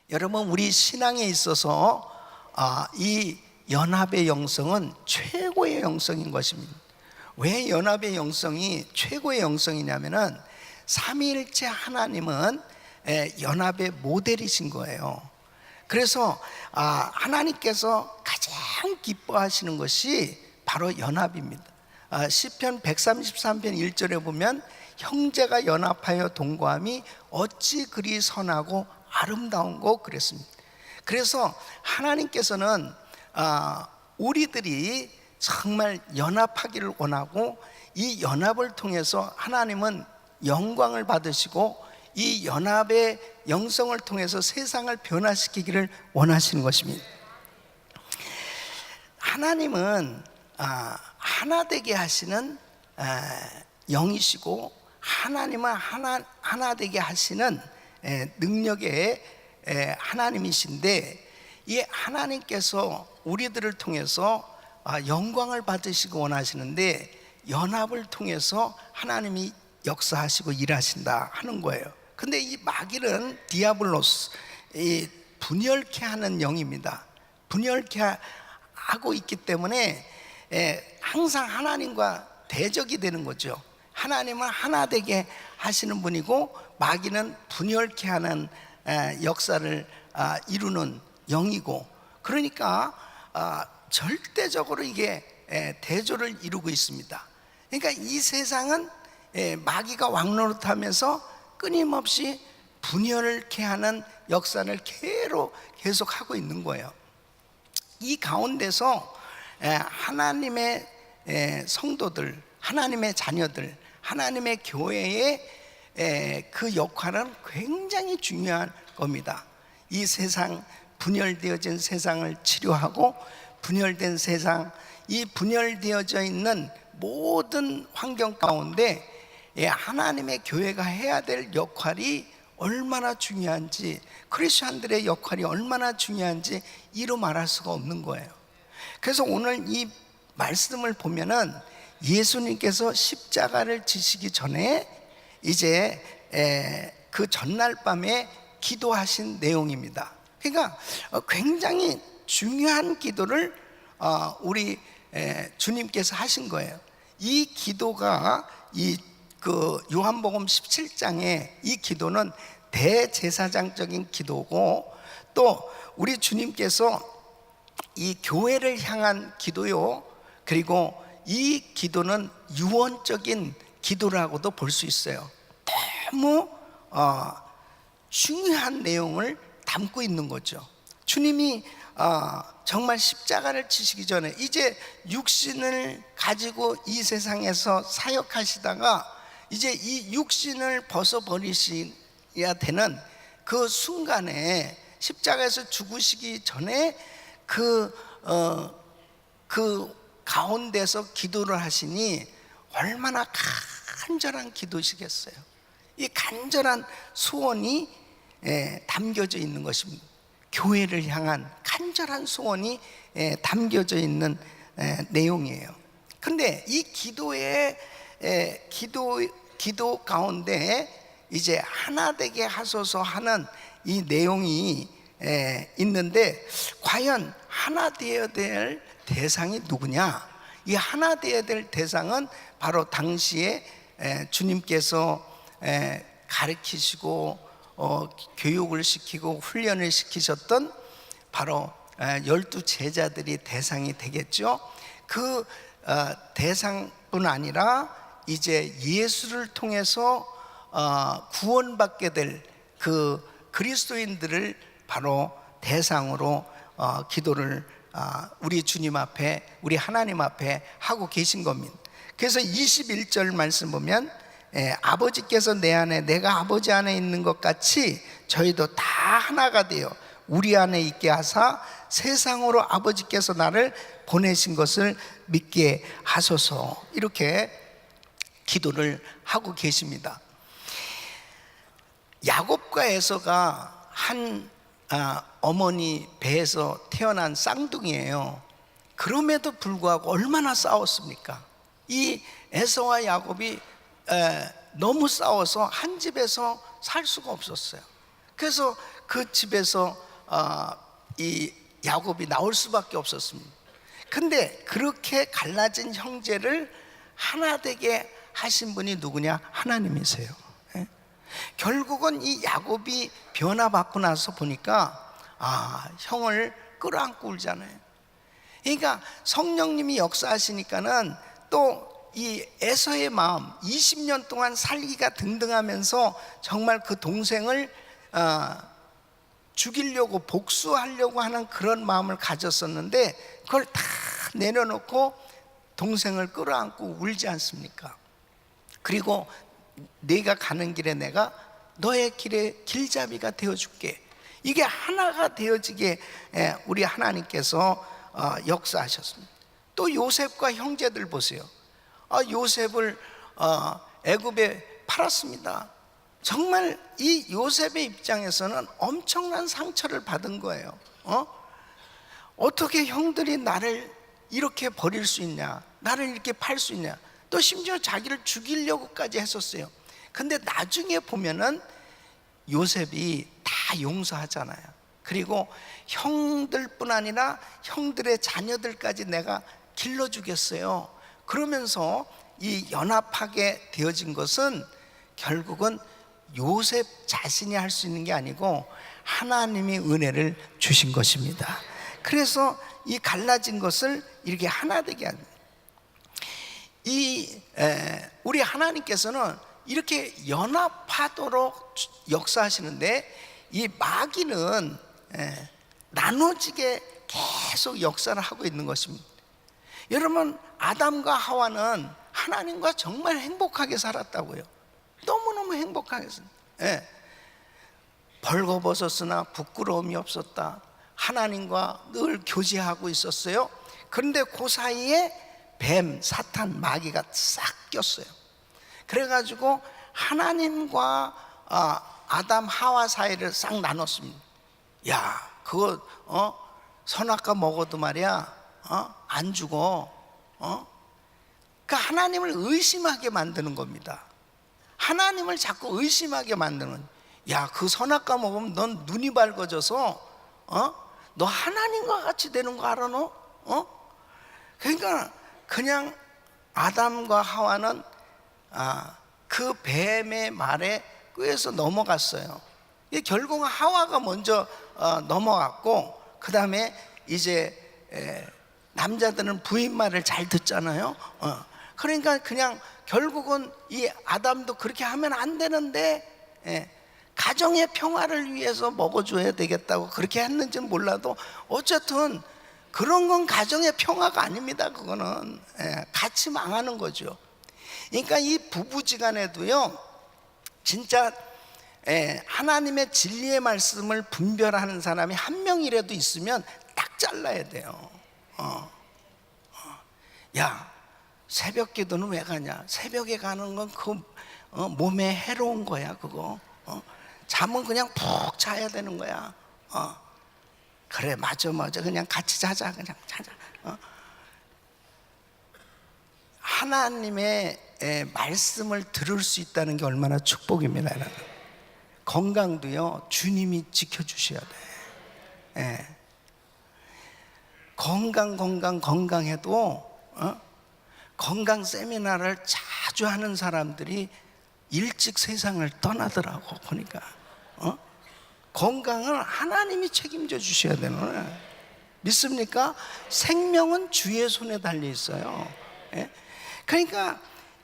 여러분, 우리 신앙에 있어서 이 연합의 영성은 최고의 영성인 것입니다. 왜 연합의 영성이 최고의 영성이냐면은 삼위일체 하나님은 연합의 모델이신 거예요. 그래서 하나님께서 가장 기뻐하시는 것이 바로 연합입니다. 시편 133편 1절에 보면 형제가 연합하여 동거함이 어찌 그리 선하고 아름다운고 그랬습니다. 그래서 하나님께서는 우리들이 정말 연합하기를 원하고, 이 연합을 통해서 하나님은 영광을 받으시고 이 연합의 영성을 통해서 세상을 변화시키기를 원하시는 것입니다. 하나님은 하나 되게 하시는 영이시고, 하나님은 하나 되게 하시는 능력의 하나님이신데, 이 하나님께서 우리들을 통해서 영광을 받으시고 원하시는데, 연합을 통해서 하나님이 역사하시고 일하신다 하는 거예요. 근데 이 마귀는 디아블로스, 이 분열케 하는 영입니다. 분열케 하고 있기 때문에 항상 하나님과 대적이 되는 거죠. 하나님은 하나 되게 하시는 분이고, 마귀는 분열케 하는 역사를 이루는 영이고, 그러니까 절대적으로 이게 대조를 이루고 있습니다. 그러니까 이 세상은 마귀가 왕노릇하면서 끊임없이 분열케 하는 역사를 계속 하고 있는 거예요. 이 가운데서 하나님의 성도들, 하나님의 자녀들, 하나님의 교회의 그 역할은 굉장히 중요한 겁니다. 이 세상, 분열되어진 세상을 치료하고, 분열된 세상, 이 분열되어져 있는 모든 환경 가운데 하나님의 교회가 해야 될 역할이 얼마나 중요한지, 크리스천들의 역할이 얼마나 중요한지 이루 말할 수가 없는 거예요. 그래서 오늘 이 말씀을 보면은 예수님께서 십자가를 지시기 전에 이제 그 전날 밤에 기도하신 내용입니다. 그러니까 굉장히 중요한 기도를 우리 주님께서 하신 거예요. 이 기도가 그 요한복음 17장에 이 기도는 대제사장적인 기도고, 또 우리 주님께서 이 교회를 향한 기도요, 그리고 이 기도는 유언적인 기도라고도 볼 수 있어요. 너무 중요한 내용을 담고 있는 거죠. 주님이 정말 십자가를 치시기 전에 이제 육신을 가지고 이 세상에서 사역하시다가 이제 이 육신을 벗어버리셔야 되는 그 순간에, 십자가에서 죽으시기 전에 그 가운데서 기도를 하시니 얼마나 간절한 기도시겠어요. 이 간절한 소원이 담겨져 있는 것입니다. 교회를 향한 간절한 소원이 담겨져 있는 내용이에요. 근데 이 기도 가운데 이제 하나 되게 하소서 하는 이 내용이 있는데, 과연 하나 되어야 될 대상이 누구냐? 이 하나 되어야 될 대상은 바로 당시에 주님께서 가르치시고 교육을 시키고 훈련을 시키셨던 바로 12 제자들이 대상이 되겠죠. 그 대상뿐 아니라 이제 예수를 통해서 구원받게 될 그 그리스도인들을 바로 대상으로 기도를 우리 주님 앞에, 우리 하나님 앞에 하고 계신 겁니다. 그래서 21절 말씀 보면 아버지께서 내 안에, 내가 아버지 안에 있는 것 같이 저희도 다 하나가 되어 우리 안에 있게 하사 세상으로 아버지께서 나를 보내신 것을 믿게 하소서, 이렇게 기도를 하고 계십니다. 야곱과 에서가 한 어머니 배에서 태어난 쌍둥이에요. 그럼에도 불구하고 얼마나 싸웠습니까? 이 에서와 야곱이 너무 싸워서 한 집에서 살 수가 없었어요. 그래서 그 집에서 이 야곱이 나올 수밖에 없었습니다. 근데 그렇게 갈라진 형제를 하나 되게 하신 분이 누구냐? 하나님이세요. 예? 결국은 이 야곱이 변화받고 나서 보니까 형을 끌어안고 울잖아요. 그러니까 성령님이 역사하시니까는 또 이 에서의 마음, 20년 동안 살기가 등등하면서 정말 그 동생을 죽이려고 복수하려고 하는 그런 마음을 가졌었는데 그걸 다 내려놓고 동생을 끌어안고 울지 않습니까? 그리고 네가 가는 길에 내가 너의 길에 길잡이가 되어줄게. 이게 하나가 되어지게 우리 하나님께서 역사하셨습니다. 또 요셉과 형제들 보세요. 요셉을 애굽에 팔았습니다. 정말 이 요셉의 입장에서는 엄청난 상처를 받은 거예요. 어떻게 형들이 나를 이렇게 버릴 수 있냐, 나를 이렇게 팔 수 있냐, 또 심지어 자기를 죽이려고까지 했었어요. 근데 나중에 보면은 요셉이 다 용서하잖아요. 그리고 형들뿐 아니라 형들의 자녀들까지 내가 길러주겠어요. 그러면서 이 연합하게 되어진 것은 결국은 요셉 자신이 할 수 있는 게 아니고 하나님이 은혜를 주신 것입니다. 그래서 이 갈라진 것을 이렇게 하나 되게 한, 우리 하나님께서는 이렇게 연합하도록 역사하시는데 이 마귀는 나눠지게 계속 역사를 하고 있는 것입니다. 여러분, 아담과 하와는 하나님과 정말 행복하게 살았다고요. 너무너무 행복하게 살았어요. 벌거벗었으나 부끄러움이 없었다. 하나님과 늘 교제하고 있었어요. 그런데 그 사이에 뱀, 사탄, 마귀가 싹 꼈어요. 그래가지고 하나님과 아담, 하와 사이를 싹 나눴습니다. 야, 그거 선악과 먹어도 말이야 안 죽어. 그러니까 하나님을 의심하게 만드는 겁니다. 하나님을 자꾸 의심하게 만드는. 야, 그 선악과 먹으면 넌 눈이 밝아져서 너 하나님과 같이 되는 거 알아 너? 그러니까 그냥 아담과 하와는 그 뱀의 말에 꾀해서 넘어갔어요. 결국은 하와가 먼저 넘어갔고, 그 다음에 이제 남자들은 부인 말을 잘 듣잖아요. 그러니까 그냥 결국은 이 아담도 그렇게 하면 안 되는데 가정의 평화를 위해서 먹어줘야 되겠다고 그렇게 했는지는 몰라도 어쨌든 그런 건 가정의 평화가 아닙니다. 그거는 같이 망하는 거죠. 그러니까 이 부부지간에도요, 진짜 하나님의 진리의 말씀을 분별하는 사람이 한 명이라도 있으면 딱 잘라야 돼요. 야, 새벽 기도는 왜 가냐? 새벽에 가는 건 그 몸에 해로운 거야. 그거 잠은 그냥 푹 자야 되는 거야. 그래, 맞아. 그냥 같이 자자. 그냥 자자. 하나님의 말씀을 들을 수 있다는 게 얼마나 축복입니다. 여러분. 건강도요, 주님이 지켜주셔야 돼. 건강해도 건강 세미나를 자주 하는 사람들이 일찍 세상을 떠나더라고. 보니까 건강을 하나님이 책임져 주셔야 되는 거예요. 믿습니까? 생명은 주의 손에 달려 있어요. 그러니까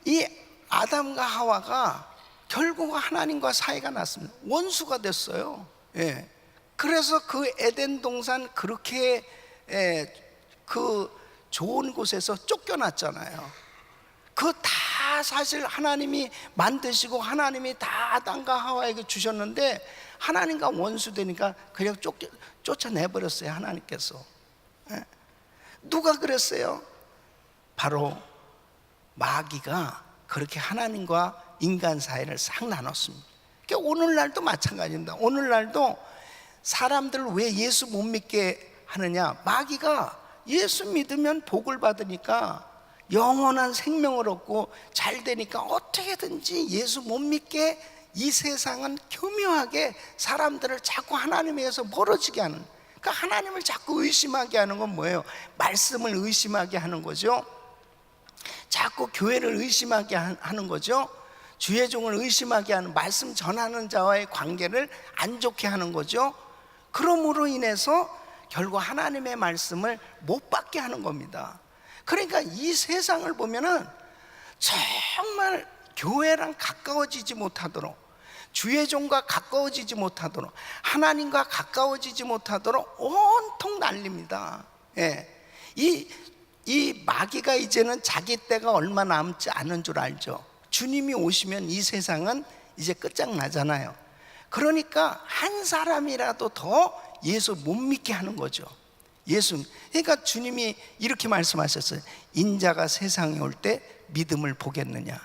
이 아담과 하와가 결국 하나님과 사이가 났습니다. 원수가 됐어요. 그래서 그 에덴 동산 그렇게 그 좋은 곳에서 쫓겨났잖아요. 그 다 사실 하나님이 만드시고 하나님이 다 아담과 하와에게 주셨는데 하나님과 원수 되니까 그냥 쫓아내버렸어요. 하나님께서. 누가 그랬어요? 바로 마귀가 그렇게 하나님과 인간 사이를 싹 나눴습니다. 그러니까 오늘날도 마찬가지입니다. 오늘날도 사람들 왜 예수 못 믿게 하느냐? 마귀가 예수 믿으면 복을 받으니까 영원한 생명을 얻고 잘 되니까 어떻게든지 예수 못 믿게 이 세상은 교묘하게 사람들을 자꾸 하나님에게서 멀어지게 하는, 그러니까 하나님을 자꾸 의심하게 하는 건 뭐예요? 말씀을 의심하게 하는 거죠. 자꾸 교회를 의심하게 하는 거죠. 주의 종을 의심하게 하는, 말씀 전하는 자와의 관계를 안 좋게 하는 거죠. 그러므로 인해서 결국 하나님의 말씀을 못 받게 하는 겁니다. 그러니까 이 세상을 보면은 정말 교회랑 가까워지지 못하도록, 주의 종과 가까워지지 못하도록, 하나님과 가까워지지 못하도록 온통 난립니다. 예. 이 마귀가 이제는 자기 때가 얼마 남지 않은 줄 알죠. 주님이 오시면 이 세상은 이제 끝장나잖아요. 그러니까 한 사람이라도 더 예수 못 믿게 하는 거죠. 예수. 그러니까 주님이 이렇게 말씀하셨어요. 인자가 세상에 올 때 믿음을 보겠느냐.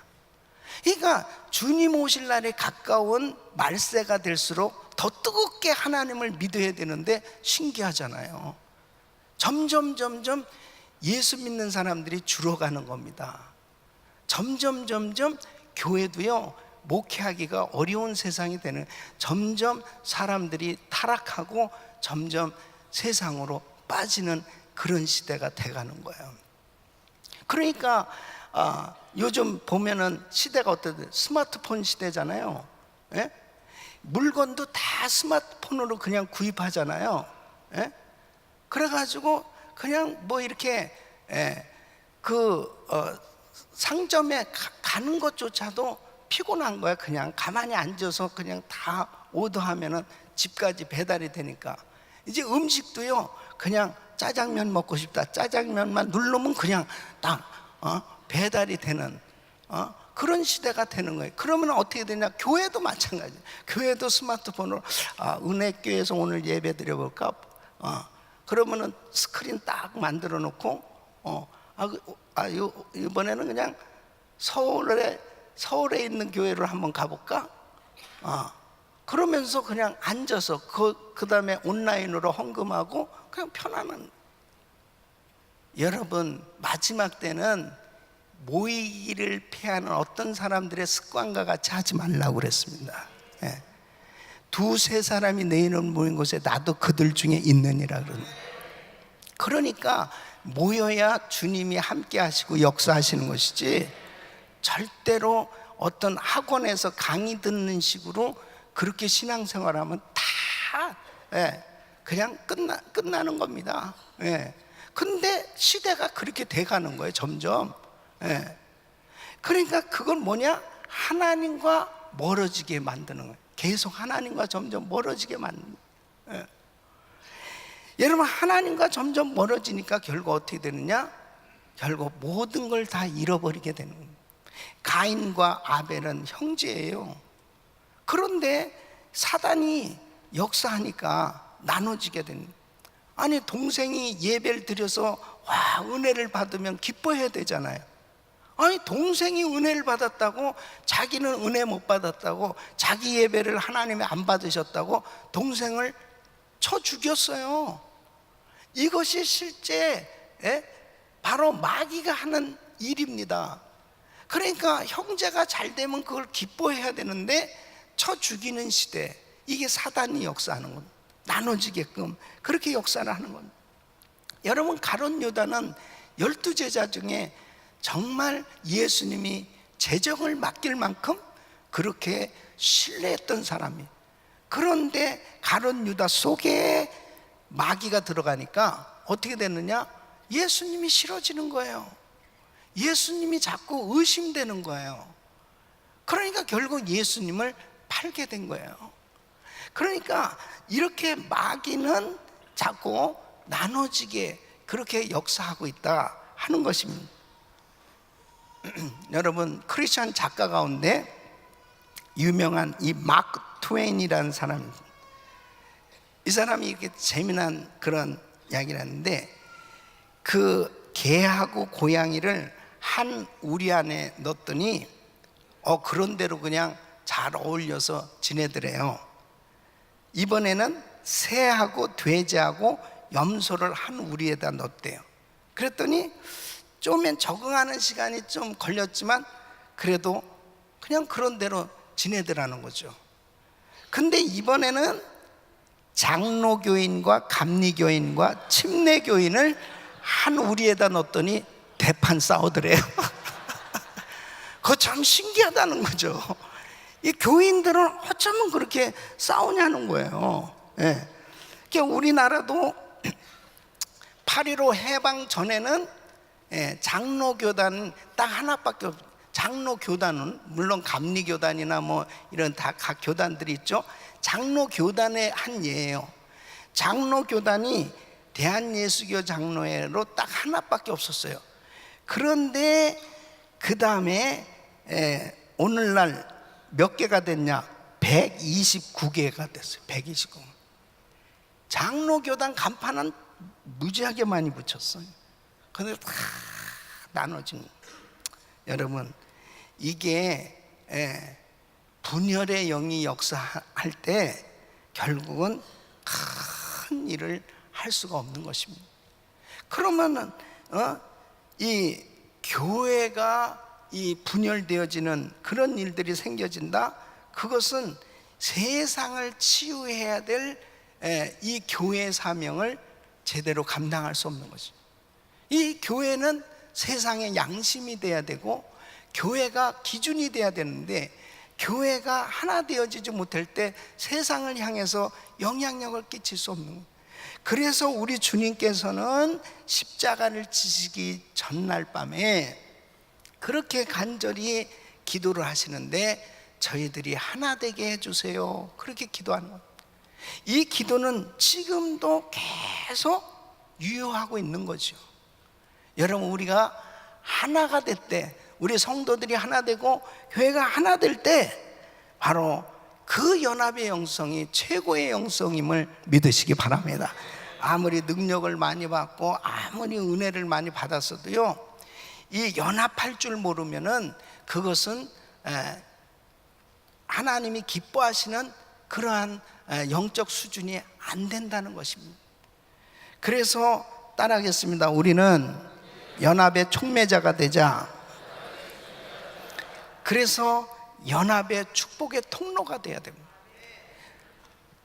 그러니까 주님 오실 날에 가까운 말세가 될수록 더 뜨겁게 하나님을 믿어야 되는데 신기하잖아요. 점점 예수 믿는 사람들이 줄어가는 겁니다. 점점 교회도요, 목회하기가 어려운 세상이 되는, 점점 사람들이 타락하고 점점 세상으로 빠지는 그런 시대가 돼가는 거예요. 그러니까 요즘 보면은 시대가 어떠든 스마트폰 시대잖아요. 예? 물건도 다 스마트폰으로 그냥 구입하잖아요. 예? 그래가지고 그냥 뭐 이렇게 상점에 가는 것조차도 피곤한 거야. 그냥 가만히 앉아서 그냥 다 오더하면은 집까지 배달이 되니까. 이제 음식도요, 그냥 짜장면 먹고 싶다, 짜장면만 누르면 그냥 딱 배달이 되는 그런 시대가 되는 거예요. 그러면 어떻게 되냐? 교회도 마찬가지예요. 교회도 스마트폰으로 은혜교회에서 오늘 예배 드려볼까? 그러면은 스크린 딱 만들어 놓고 이번에는 그냥 서울에 있는 교회를 한번 가볼까? 그러면서 그냥 앉아서 그 다음에 온라인으로 헌금하고 그냥 편안한. 여러분, 마지막 때는 모이기를 피하는 어떤 사람들의 습관과 같이 하지 말라고 그랬습니다. 예. 두세 사람이 내 이름 모인 곳에 나도 그들 중에 있느니라 그러는. 그러니까 모여야 주님이 함께 하시고 역사하시는 것이지, 절대로 어떤 학원에서 강의 듣는 식으로 그렇게 신앙생활하면 다 그냥 끝나는 겁니다. 근데 시대가 그렇게 돼가는 거예요, 점점. 그러니까 그건 뭐냐? 하나님과 멀어지게 만드는 거예요. 계속 하나님과 점점 멀어지게 만드는 거예요. 여러분, 하나님과 점점 멀어지니까 결국 어떻게 되느냐? 결국 모든 걸 다 잃어버리게 되는 거예요. 가인과 아벨은 형제예요. 그런데 사단이 역사하니까 나눠지게 되는 거예요. 아니, 동생이 예배를 드려서 은혜를 받으면 기뻐해야 되잖아요. 아니, 동생이 은혜를 받았다고, 자기는 은혜 못 받았다고, 자기 예배를 하나님이 안 받으셨다고 동생을 쳐 죽였어요. 이것이 실제 바로 마귀가 하는 일입니다. 그러니까 형제가 잘 되면 그걸 기뻐해야 되는데 쳐 죽이는 시대, 이게 사단이 역사하는 겁니다. 나눠지게끔 그렇게 역사를 하는 겁니다. 여러분, 가룟 유다는 12제자 중에 정말 예수님이 재정을 맡길 만큼 그렇게 신뢰했던 사람이. 그런데 가룟 유다 속에 마귀가 들어가니까 어떻게 됐느냐? 예수님이 싫어지는 거예요. 예수님이 자꾸 의심되는 거예요. 그러니까 결국 예수님을 팔게 된 거예요. 그러니까 이렇게 마귀는 자꾸 나눠지게 그렇게 역사하고 있다 하는 것입니다. 여러분, 크리스천 작가 가운데 유명한 이 마크 트웨인이라는 사람입니다. 이 사람이 이렇게 재미난 그런 이야기를 하는데, 그 개하고 고양이를 한 우리 안에 넣었더니 그런 대로 그냥 잘 어울려서 지내더래요. 이번에는 새하고 돼지하고 염소를 한 우리에다 넣었대요. 그랬더니 좀은 적응하는 시간이 좀 걸렸지만 그래도 그냥 그런 대로 지내더라는 거죠. 근데 이번에는 장로교인과 감리교인과 침례교인을 한 우리에다 넣었더니 대판 싸우더래요. 그거 참 신기하다는 거죠. 이 교인들은 어쩌면 그렇게 싸우냐는 거예요. 예. 그러니까 우리나라도 8.15 해방 전에는 장로교단 딱 하나밖에 없어요. 장로교단은 물론 감리교단이나 뭐 이런 다 각 교단들이 있죠. 장로교단의 한 예예요. 장로교단이 대한예수교 장로회로 딱 하나밖에 없었어요. 그런데 그 다음에 오늘날 몇 개가 됐냐? 129개가 됐어요. 129. 장로교단 간판은 무지하게 많이 붙였어요. 근데 다 나눠진. 여러분, 이게 분열의 영이 역사할 때 결국은 큰 일을 할 수가 없는 것입니다. 그러면은 이 교회가 이 분열되어지는 그런 일들이 생겨진다. 그것은 세상을 치유해야 될 이 교회의 사명을 제대로 감당할 수 없는 것이죠. 이 교회는 세상의 양심이 돼야 되고 교회가 기준이 돼야 되는데 교회가 하나 되어지지 못할 때 세상을 향해서 영향력을 끼칠 수 없는 거예요. 그래서 우리 주님께서는 십자가를 지시기 전날 밤에 그렇게 간절히 기도를 하시는데 저희들이 하나 되게 해주세요. 그렇게 기도하는 거예요. 이 기도는 지금도 계속 유효하고 있는 거죠. 여러분, 우리가 하나가 될 때, 우리 성도들이 하나 되고 교회가 하나 될 때 바로 그 연합의 영성이 최고의 영성임을 믿으시기 바랍니다. 아무리 능력을 많이 받고 아무리 은혜를 많이 받았어도요, 이 연합할 줄 모르면은 그것은 하나님이 기뻐하시는 그러한 영적 수준이 안 된다는 것입니다. 그래서 따라하겠습니다. 우리는 연합의 촉매자가 되자. 그래서 연합의 축복의 통로가 돼야 됩니다.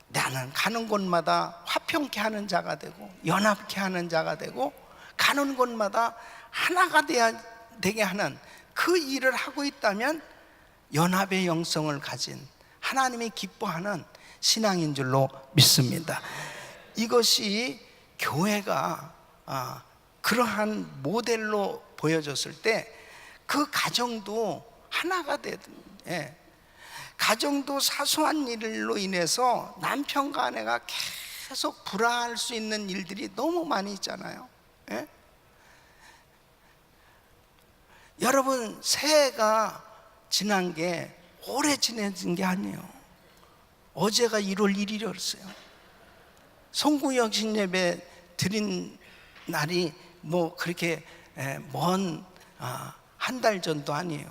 나는 가는 곳마다 화평케 하는 자가 되고 연합케 하는 자가 되고 가는 곳마다 하나가 되게 하는 그 일을 하고 있다면 연합의 영성을 가진 하나님이 기뻐하는 신앙인 줄로 믿습니다. 이것이 교회가 그러한 모델로 보여졌을 때 그 가정도 하나가 되든, 가정도 사소한 일로 인해서 남편과 아내가 계속 불화할 수 있는 일들이 너무 많이 있잖아요. 여러분, 새해가 지난 게 오래 지내진 게 아니에요. 어제가 1월 1일이었어요. 송구영신 예배 드린 날이 뭐 그렇게 먼 한 달 전도 아니에요.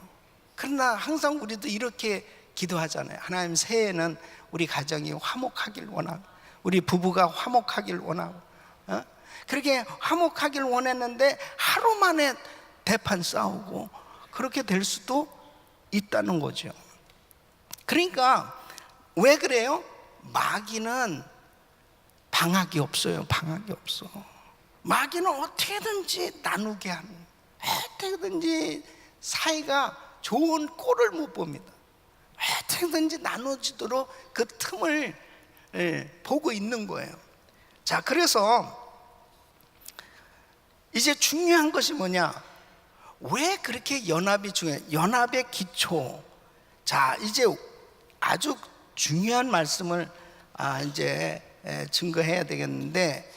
그러나 항상 우리도 이렇게 기도하잖아요. 하나님, 새해에는 우리 가정이 화목하길 원하고 우리 부부가 화목하길 원하고 그렇게 화목하길 원했는데 하루 만에 대판 싸우고 그렇게 될 수도 있다는 거죠. 그러니까 왜 그래요? 마귀는 방학이 없어요. 방학이 없어. 마귀는 어떻게든지 나누게 하는, 어떻게든지 사이가 좋은 꼴을 못 봅니다. 어떻게든지 나눠지도록 그 틈을 보고 있는 거예요. 자, 그래서 이제 중요한 것이 뭐냐? 왜 그렇게 연합이 중요해요? 연합의 기초. 자, 이제 아주 중요한 말씀을 이제 증거해야 되겠는데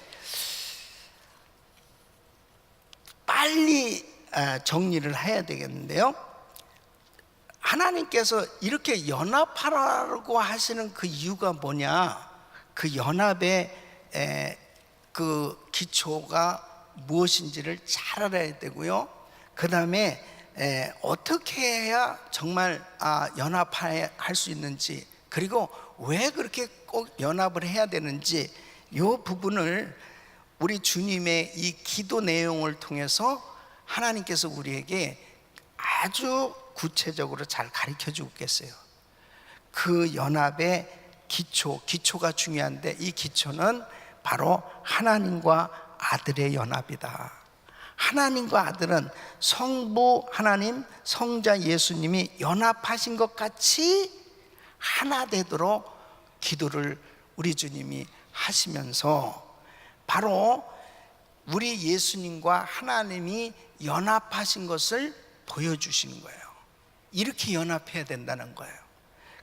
빨리 정리를 해야 되겠는데요. 하나님께서 이렇게 연합하라고 하시는 그 이유가 뭐냐? 그 연합의 그 기초가 무엇인지를 잘 알아야 되고요. 그 다음에 어떻게 해야 정말 연합할 수 있는지, 그리고 왜 그렇게 꼭 연합을 해야 되는지, 이 부분을 우리 주님의 이 기도 내용을 통해서 하나님께서 우리에게 아주 구체적으로 잘 가르쳐 주고 계세요. 그 연합의 기초가 중요한데, 이 기초는 바로 하나님과 아들의 연합이다. 하나님과 아들은 성부 하나님, 성자 예수님이 연합하신 것 같이 하나 되도록 기도를 우리 주님이 하시면서 바로 우리 예수님과 하나님이 연합하신 것을 보여주시는 거예요. 이렇게 연합해야 된다는 거예요.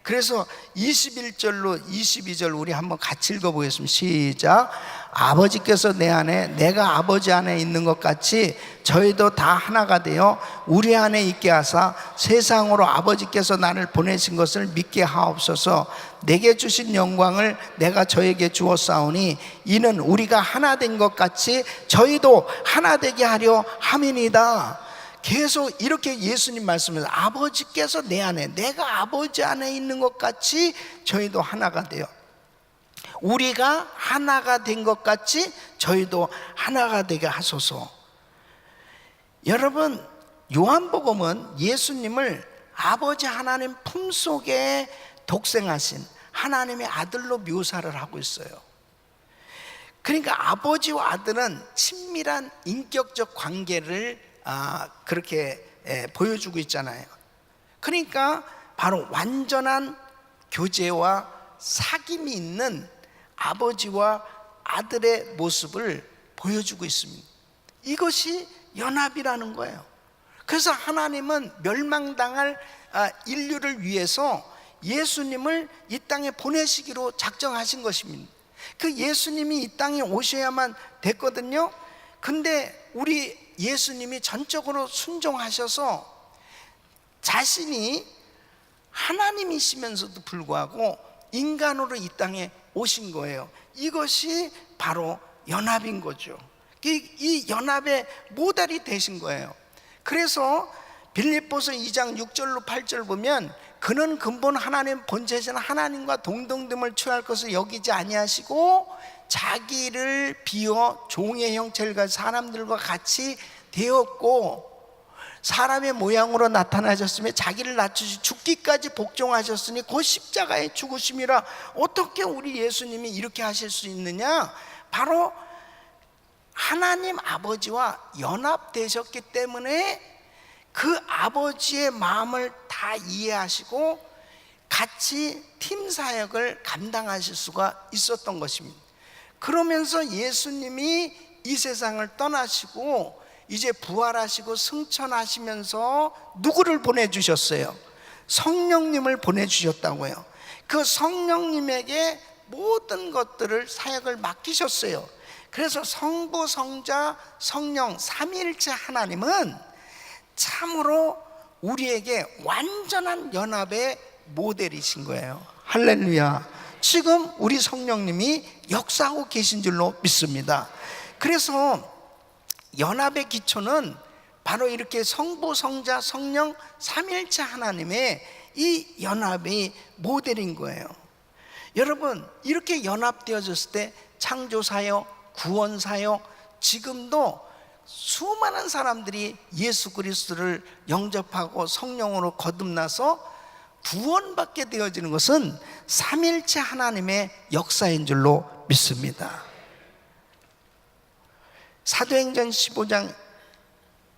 그래서 21절로 22절 우리 한번 같이 읽어보겠습니다. 시작. 아버지께서 내 안에, 내가 아버지 안에 있는 것 같이 저희도 다 하나가 되어 우리 안에 있게 하사 세상으로 아버지께서 나를 보내신 것을 믿게 하옵소서. 내게 주신 영광을 내가 저에게 주었사오니 이는 우리가 하나 된 것 같이 저희도 하나 되게 하려 함이니이다. 계속 이렇게 예수님 말씀에서 아버지께서 내 안에, 내가 아버지 안에 있는 것 같이 저희도 하나가 돼요. 우리가 하나가 된 것 같이 저희도 하나가 되게 하소서. 여러분, 요한복음은 예수님을 아버지 하나님 품속에 독생하신 하나님의 아들로 묘사를 하고 있어요. 그러니까 아버지와 아들은 친밀한 인격적 관계를 그렇게 보여주고 있잖아요. 그러니까 바로 완전한 교제와 사귐이 있는 아버지와 아들의 모습을 보여주고 있습니다. 이것이 연합이라는 거예요. 그래서 하나님은 멸망당할 인류를 위해서 예수님을 이 땅에 보내시기로 작정하신 것입니다. 그 예수님이 이 땅에 오셔야만 됐거든요. 근데 우리 예수님이 전적으로 순종하셔서 자신이 하나님이시면서도 불구하고 인간으로 이 땅에 오신 거예요. 이것이 바로 연합인 거죠. 이 연합의 모델이 되신 거예요. 그래서 빌립보서 2장 6절로 8절 보면 그는 근본 하나님 본체신 하나님과 동등됨을 취할 것을 여기지 아니하시고 자기를 비워 종의 형체를 가진 사람들과 같이 되었고 사람의 모양으로 나타나셨으며 자기를 낮추시 죽기까지 복종하셨으니 곧 십자가의 죽으심이라. 어떻게 우리 예수님이 이렇게 하실 수 있느냐? 바로 하나님 아버지와 연합되셨기 때문에 그 아버지의 마음을 다 이해하시고 같이 팀 사역을 감당하실 수가 있었던 것입니다. 그러면서 예수님이 이 세상을 떠나시고 이제 부활하시고 승천하시면서 누구를 보내주셨어요? 성령님을 보내주셨다고요. 그 성령님에게 모든 것들을 사역을 맡기셨어요. 그래서 성부, 성자, 성령 삼위일체 하나님은 참으로 우리에게 완전한 연합의 모델이신 거예요. 할렐루야. 지금 우리 성령님이 역사하고 계신 줄로 믿습니다. 그래서 연합의 기초는 바로 이렇게 성부, 성자, 성령 삼위일체 하나님의 이 연합이 모델인 거예요. 여러분, 이렇게 연합되어졌을 때 창조사역, 구원사역, 지금도 수많은 사람들이 예수 그리스도를 영접하고 성령으로 거듭나서 구원받게 되어지는 것은 삼위일체 하나님의 역사인 줄로 믿습니다. 사도행전 15장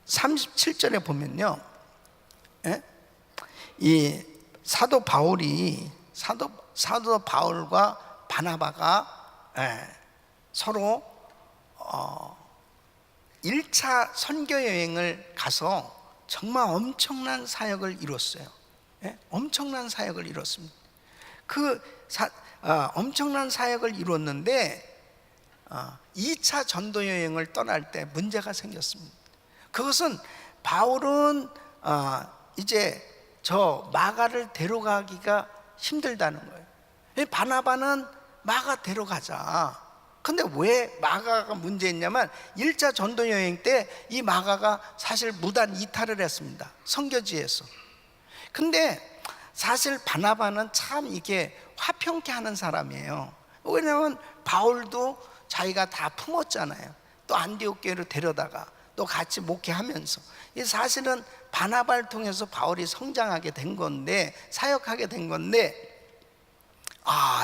37절에 보면요, 이 사도 바울과 바나바가 서로 1차 선교 여행을 가서 정말 엄청난 사역을 이뤘어요. 엄청난 사역을 이뤘습니다. 엄청난 사역을 이뤘는데 2차 전도 여행을 떠날 때 문제가 생겼습니다. 그것은 바울은 이제 저 마가를 데려가기가 힘들다는 거예요. 바나바는 마가 데려가자. 근데 왜 마가가 문제였냐면 1차 전도 여행 때 이 마가가 사실 무단 이탈을 했습니다. 선교지에서. 근데 사실 바나바는 참 이게 화평케 하는 사람이에요. 왜냐하면 바울도 자기가 다 품었잖아요. 또 안디옥 교회로 데려다가 또 같이 목회하면서, 사실은 바나바를 통해서 바울이 성장하게 된 건데, 사역하게 된 건데,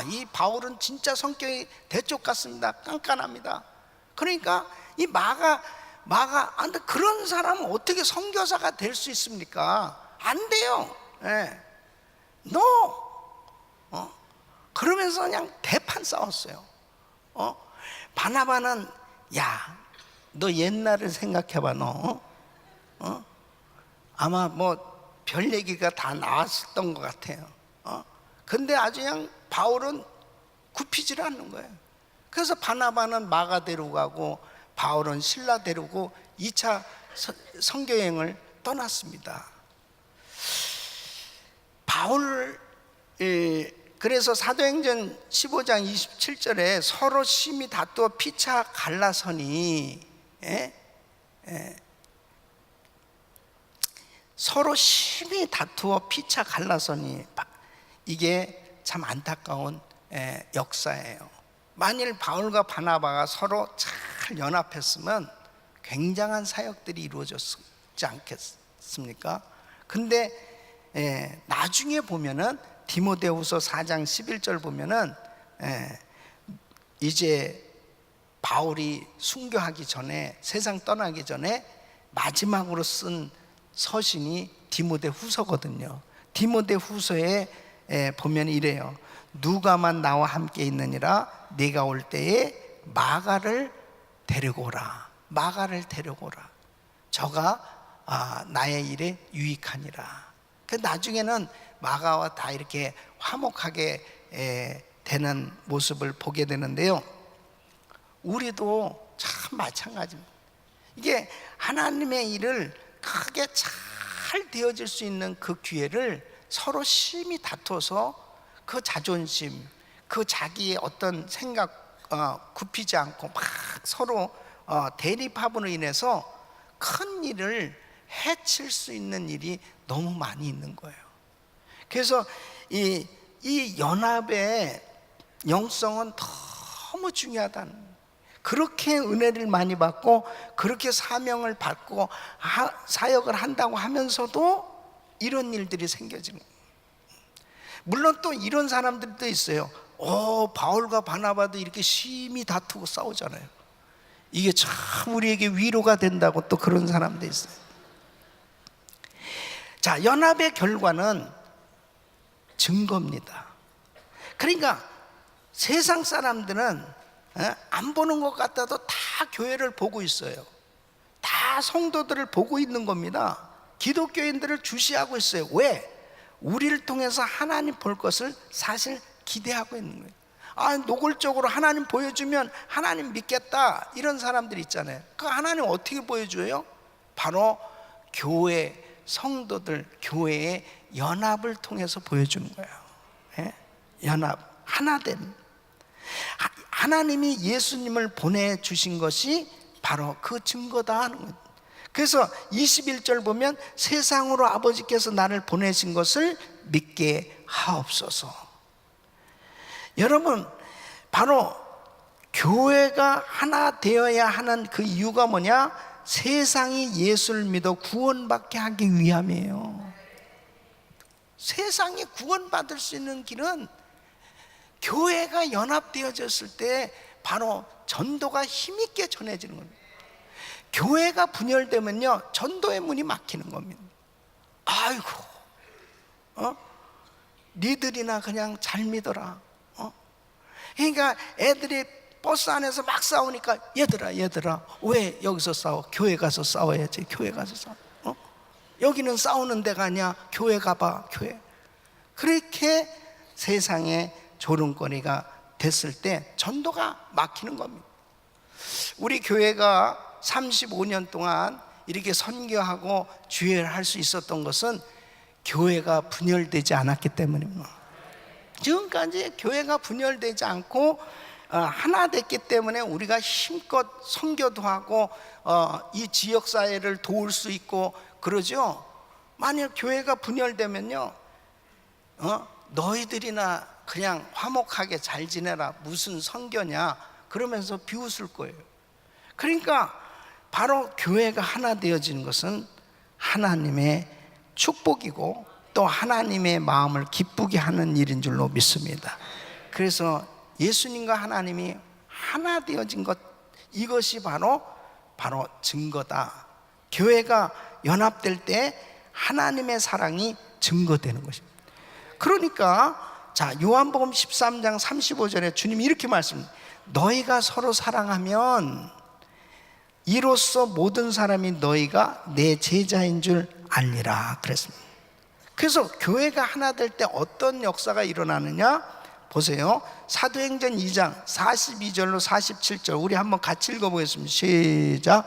이 바울은 진짜 성격이 대쪽 같습니다. 깐깐합니다. 그러니까 이 마가 근데 그런 사람은 어떻게 선교사가 될 수 있습니까? 안 돼요. 예. 그러면서 그냥 대판 싸웠어요. 바나바는 야, 너 옛날을 생각해봐. 너 아마 뭐 별 얘기가 다 나왔었던 것 같아요. 근데 아주 그냥 바울은 굽히질 않는 거예요. 그래서 바나바는 마가 데리고 가고 바울은 실라 데리고 2차 선교여행을 떠났습니다. 그래서 사도행전 15장 27절에 서로 심히 다투어 피차 갈라서니, 서로 심히 다투어 피차 갈라서니, 이게 참 안타까운 역사예요. 만일 바울과 바나바가 서로 잘 연합했으면 굉장한 사역들이 이루어졌지 않겠습니까? 근데 나중에 보면은 디모데후서 4장 11절 보면은 이제 바울이 순교하기 전에, 세상 떠나기 전에 마지막으로 쓴 서신이 디모데후서거든요. 디모데후서에 보면 이래요. 누가만 나와 함께 있느니라. 네가 올 때에 마가를 데리고 오라. 마가를 데리고 오라. 저가 나의 일에 유익하니라. 나중에는 마가와 다 이렇게 화목하게 되는 모습을 보게 되는데요. 우리도 참 마찬가지입니다. 이게 하나님의 일을 크게 잘 되어질 수 있는 그 기회를 서로 심히 다퉈서 그 자존심, 그 자기의 어떤 생각 굽히지 않고 막 서로 대립함으로 인해서 큰 일을 해칠 수 있는 일이 너무 많이 있는 거예요. 그래서 이 연합의 영성은 너무 중요하다는, 그렇게 은혜를 많이 받고 그렇게 사명을 받고 사역을 한다고 하면서도 이런 일들이 생겨지는 거예요. 물론 또 이런 사람들도 있어요. 바울과 바나바도 이렇게 심히 다투고 싸우잖아요. 이게 참 우리에게 위로가 된다고 또 그런 사람도 있어요. 자, 연합의 결과는 증거입니다. 그러니까 세상 사람들은 안 보는 것 같아도 다 교회를 보고 있어요. 다 성도들을 보고 있는 겁니다. 기독교인들을 주시하고 있어요. 왜? 우리를 통해서 하나님 볼 것을 사실 기대하고 있는 거예요. 노골적으로 하나님 보여주면 하나님 믿겠다, 이런 사람들 있잖아요. 그 하나님 어떻게 보여줘요? 바로 교회 성도들, 교회의 연합을 통해서 보여주는 거예요. 연합, 하나됨. 하나님이 예수님을 보내주신 것이 바로 그 증거다 하는 거예요. 그래서 21절 보면 세상으로 아버지께서 나를 보내신 것을 믿게 하옵소서. 여러분, 바로 교회가 하나 되어야 하는 그 이유가 뭐냐? 세상이 예수를 믿어 구원받게 하기 위함이에요. 세상이 구원받을 수 있는 길은 교회가 연합되어졌을 때 바로 전도가 힘있게 전해지는 겁니다. 교회가 분열되면요, 전도의 문이 막히는 겁니다. 아이고, 니들이나 그냥 잘 믿어라. 그러니까 애들이 버스 안에서 막 싸우니까 얘들아 왜 여기서 싸워? 교회 가서 싸워야지. 교회 가서 싸워. 여기는 싸우는 데가 아니야. 교회 가봐. 교회. 그렇게 세상에 조롱거리가 됐을 때 전도가 막히는 겁니다. 우리 교회가 35년 동안 이렇게 선교하고 주회를 할 수 있었던 것은 교회가 분열되지 않았기 때문입니다. 지금까지 교회가 분열되지 않고 하나 됐기 때문에 우리가 힘껏 선교도 하고 이 지역사회를 도울 수 있고 그러죠. 만약 교회가 분열되면요, 너희들이나 그냥 화목하게 잘 지내라, 무슨 선교냐 그러면서 비웃을 거예요. 그러니까 바로 교회가 하나 되어지는 것은 하나님의 축복이고 또 하나님의 마음을 기쁘게 하는 일인 줄로 믿습니다. 그래서 예수님과 하나님이 하나 되어진 것, 이것이 바로 증거다. 교회가 연합될 때 하나님의 사랑이 증거되는 것입니다. 그러니까 자, 요한복음 13장 35절에 주님이 이렇게 말씀합니다. 너희가 서로 사랑하면 이로써 모든 사람이 너희가 내 제자인 줄 알리라 그랬습니다. 그래서 교회가 하나 될 때 어떤 역사가 일어나느냐 보세요. 사도행전 2장 42절로 47절 우리 한번 같이 읽어보겠습니다. 시작.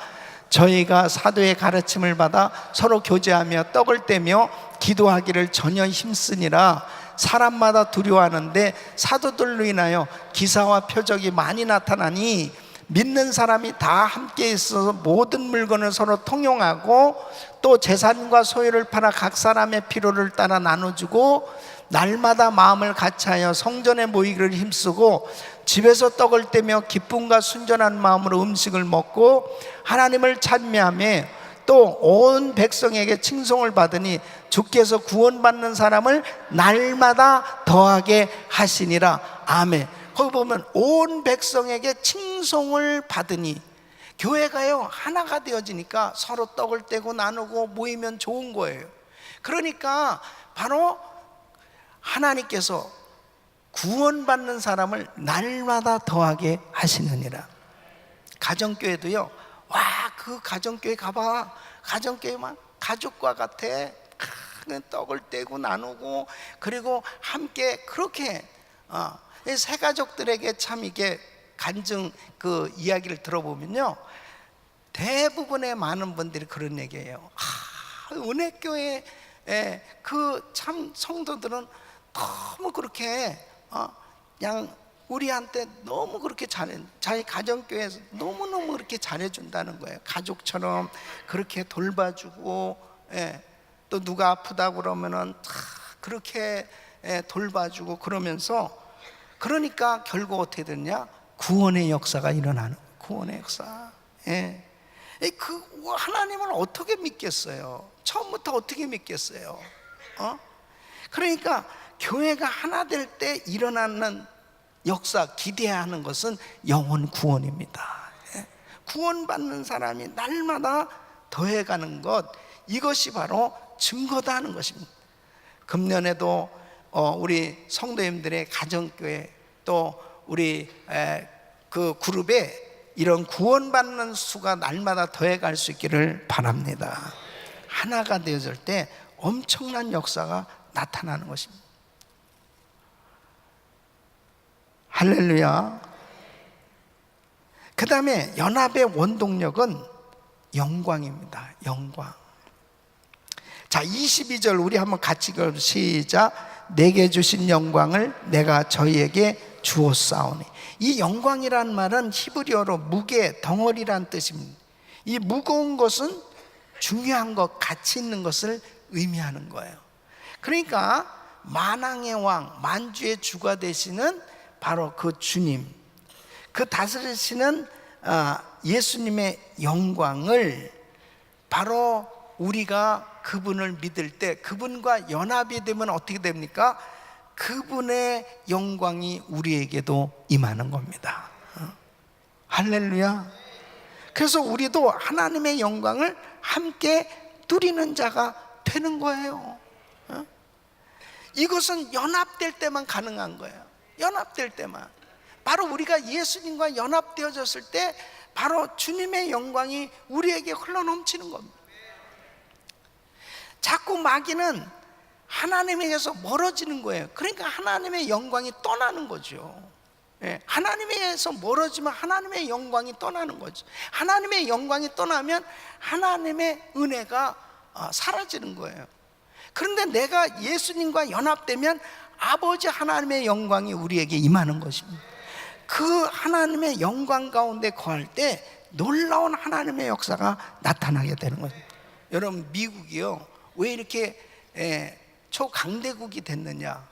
저희가 사도의 가르침을 받아 서로 교제하며 떡을 떼며 기도하기를 전혀 힘쓰니라. 사람마다 두려워하는데 사도들로 인하여 기사와 표적이 많이 나타나니 믿는 사람이 다 함께 있어서 모든 물건을 서로 통용하고 또 재산과 소유를 팔아 각 사람의 필요를 따라 나눠주고 날마다 마음을 같이하여 성전에 모이기를 힘쓰고 집에서 떡을 떼며 기쁨과 순전한 마음으로 음식을 먹고 하나님을 찬미하며 또 온 백성에게 칭송을 받으니 주께서 구원받는 사람을 날마다 더하게 하시니라. 아멘. 거기 보면 온 백성에게 칭송을 받으니, 교회가요 하나가 되어지니까 서로 떡을 떼고 나누고 모이면 좋은 거예요. 그러니까 바로 하나님께서 구원받는 사람을 날마다 더하게 하시느니라. 가정교회도요, 와, 그 가정교회 가봐. 가정교회만 가족과 같아. 떡을 떼고 나누고 그리고 함께 그렇게 새 가족들에게 참 이게 간증 그 이야기를 들어보면요, 대부분의 많은 분들이 그런 얘기예요. 은혜교회 그 참 성도들은 너무 그렇게 그냥 우리한테 너무 그렇게 자기 가정교회에서 너무너무 그렇게 잘해준다는 거예요. 가족처럼 그렇게 돌봐주고, 또 누가 아프다고 그러면은 다 그렇게 돌봐주고 그러면서, 그러니까 결국 어떻게 됐냐? 구원의 역사가 일어나는 거예요. 구원의 역사. 그 하나님을 어떻게 믿겠어요? 처음부터 어떻게 믿겠어요? 그러니까 교회가 하나 될 때 일어나는 역사, 기대해야 하는 것은 영혼 구원입니다. 구원받는 사람이 날마다 더해가는 것, 이것이 바로 증거다 하는 것입니다. 금년에도 우리 성도님들의 가정교회 또 우리 그 그룹에 이런 구원받는 수가 날마다 더해갈 수 있기를 바랍니다. 하나가 되어질 때 엄청난 역사가 나타나는 것입니다. 할렐루야. 그 다음에 연합의 원동력은 영광입니다. 영광. 자, 22절 우리 한번 같이 읽어보시죠. 시작. 내게 주신 영광을 내가 저희에게 주었사오니. 이 영광이란 말은 히브리어로 무게, 덩어리란 뜻입니다. 이 무거운 것은 중요한 것, 가치 있는 것을 의미하는 거예요. 그러니까 만왕의 왕, 만주의 주가 되시는 바로 그 주님, 그 다스리시는 예수님의 영광을 바로 우리가 그분을 믿을 때, 그분과 연합이 되면 어떻게 됩니까? 그분의 영광이 우리에게도 임하는 겁니다. 할렐루야. 그래서 우리도 하나님의 영광을 함께 누리는 자가 되는 거예요. 이것은 연합될 때만 가능한 거예요. 연합될 때만. 바로 우리가 예수님과 연합되어졌을 때 바로 주님의 영광이 우리에게 흘러넘치는 겁니다. 자꾸 마귀는 하나님에게서 멀어지는 거예요. 그러니까 하나님의 영광이 떠나는 거죠. 하나님에게서 멀어지면 하나님의 영광이 떠나는 거죠. 하나님의 영광이 떠나면 하나님의 은혜가 사라지는 거예요. 그런데 내가 예수님과 연합되면 아버지 하나님의 영광이 우리에게 임하는 것입니다. 그 하나님의 영광 가운데 거할 때 놀라운 하나님의 역사가 나타나게 되는 거죠. 여러분, 미국이요, 왜 이렇게 초강대국이 됐느냐?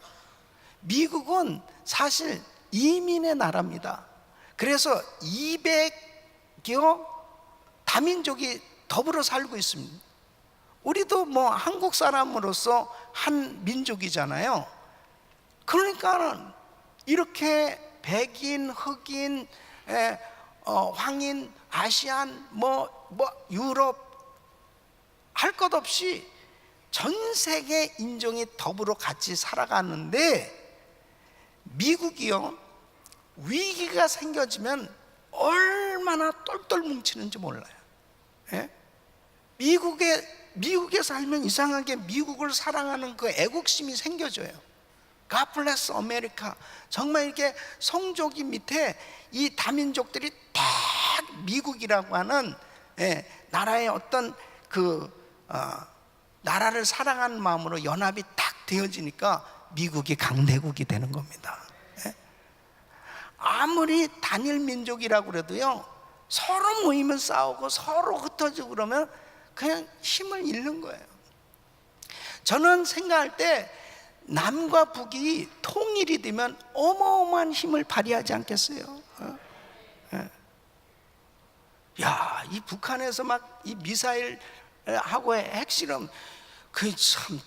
미국은 사실 이민의 나라입니다. 그래서 200여 다민족이 더불어 살고 있습니다. 우리도 뭐 한국 사람으로서 한 민족이잖아요. 그러니까 이렇게 백인, 흑인, 황인, 아시안, 유럽 할 것 없이 전 세계 인종이 더불어 같이 살아가는데, 미국이요, 위기가 생겨지면 얼마나 똘똘 뭉치는지 몰라요. 예? 미국에 살면 이상하게 미국을 사랑하는 그 애국심이 생겨져요. God bless America. 정말 이렇게 성조기 밑에 이 다민족들이 딱 미국이라고 하는 나라의 어떤 나라를 사랑하는 마음으로 연합이 딱 되어지니까 미국이 강대국이 되는 겁니다. 아무리 단일 민족이라고 그래도요, 서로 모이면 싸우고 서로 흩어지고 그러면 그냥 힘을 잃는 거예요. 저는 생각할 때 남과 북이 통일이 되면 어마어마한 힘을 발휘하지 않겠어요? 야, 이 북한에서 막 이 미사일 하고 핵실험, 그 참,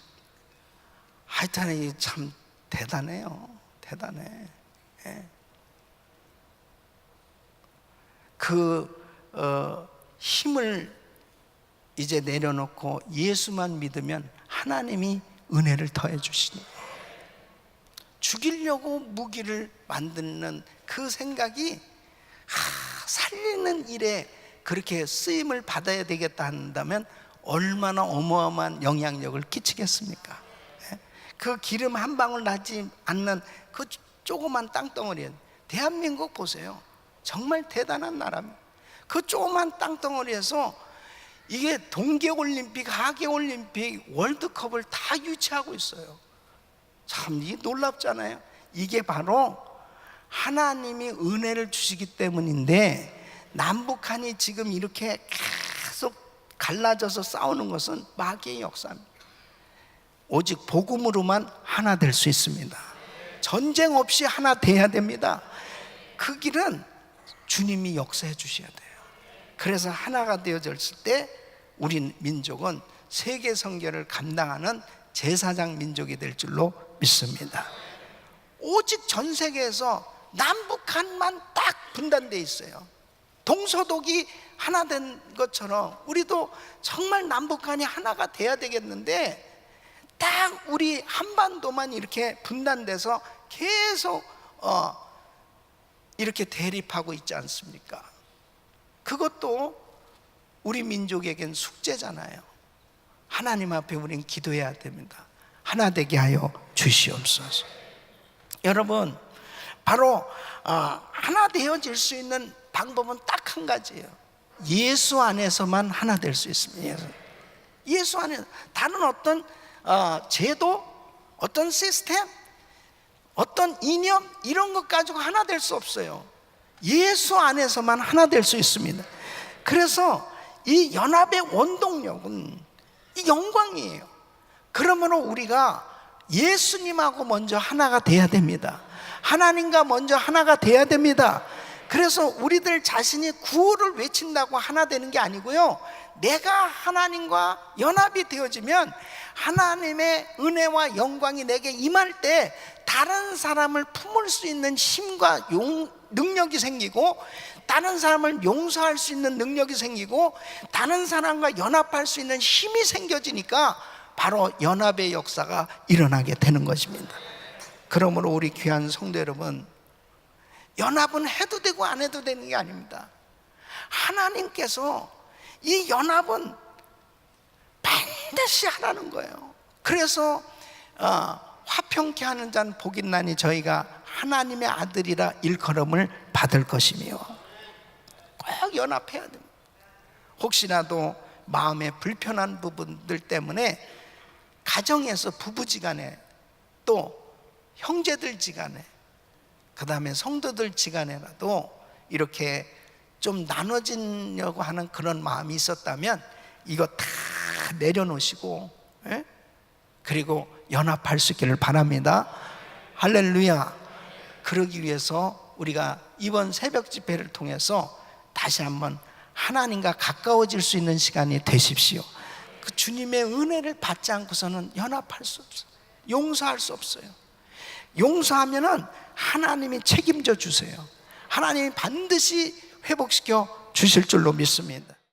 하여튼 이 참 대단해요. 대단해. 힘을 이제 내려놓고 예수만 믿으면 하나님이 은혜를 더해 주시니, 죽이려고 무기를 만드는 그 생각이 살리는 일에 그렇게 쓰임을 받아야 되겠다 한다면 얼마나 어마어마한 영향력을 끼치겠습니까? 그 기름 한 방울 나지 않는 그 조그만 땅덩어리, 대한민국 보세요. 정말 대단한 나라입니다. 그 조그만 땅덩어리에서 이게 동계올림픽, 하계올림픽, 월드컵을 다 유치하고 있어요. 참 이게 놀랍잖아요. 이게 바로 하나님이 은혜를 주시기 때문인데, 남북한이 지금 이렇게 계속 갈라져서 싸우는 것은 마귀의 역사입니다. 오직 복음으로만 하나 될 수 있습니다. 전쟁 없이 하나 돼야 됩니다. 그 길은 주님이 역사해 주셔야 돼요. 그래서 하나가 되어졌을 때 우리 민족은 세계 선교를 감당하는 제사장 민족이 될 줄로 믿습니다. 오직 전 세계에서 남북한만 딱 분단되어 있어요. 동서독이 하나 된 것처럼 우리도 정말 남북한이 하나가 돼야 되겠는데, 딱 우리 한반도만 이렇게 분단돼서 계속 이렇게 대립하고 있지 않습니까? 그것도 우리 민족에겐 숙제잖아요. 하나님 앞에 우리는 기도해야 됩니다. 하나 되게 하여 주시옵소서. 여러분, 바로 하나 되어질 수 있는 방법은 딱 한 가지예요. 예수 안에서만 하나 될 수 있습니다. 예수 안에 다른 어떤 제도, 어떤 시스템, 어떤 이념 이런 것 가지고 하나 될 수 없어요. 예수 안에서만 하나 될 수 있습니다. 그래서 이 연합의 원동력은 이 영광이에요. 그러므로 우리가 예수님하고 먼저 하나가 돼야 됩니다. 하나님과 먼저 하나가 돼야 됩니다. 그래서 우리들 자신이 구호를 외친다고 하나 되는 게 아니고요, 내가 하나님과 연합이 되어지면 하나님의 은혜와 영광이 내게 임할 때 다른 사람을 품을 수 있는 힘과 능력이 생기고, 다른 사람을 용서할 수 있는 능력이 생기고, 다른 사람과 연합할 수 있는 힘이 생겨지니까 바로 연합의 역사가 일어나게 되는 것입니다. 그러므로 우리 귀한 성도 여러분, 연합은 해도 되고 안 해도 되는 게 아닙니다. 하나님께서 이 연합은 반드시 하라는 거예요. 그래서 화평케 하는 자는 복이 있나니 저희가 하나님의 아들이라 일컬음을 받을 것이며, 꼭 연합해야 됩니다. 혹시라도 마음에 불편한 부분들 때문에 가정에서 부부지간에, 또 형제들지간에, 그 다음에 성도들지간에라도 이렇게 좀 나눠지려고 하는 그런 마음이 있었다면 이거 다 내려놓으시고, 그리고 연합할 수 있기를 바랍니다. 할렐루야. 그러기 위해서 우리가 이번 새벽 집회를 통해서 다시 한번 하나님과 가까워질 수 있는 시간이 되십시오. 그 주님의 은혜를 받지 않고서는 연합할 수 없어요. 용서할 수 없어요. 용서하면은 하나님이 책임져 주세요. 하나님이 반드시 회복시켜 주실 줄로 믿습니다.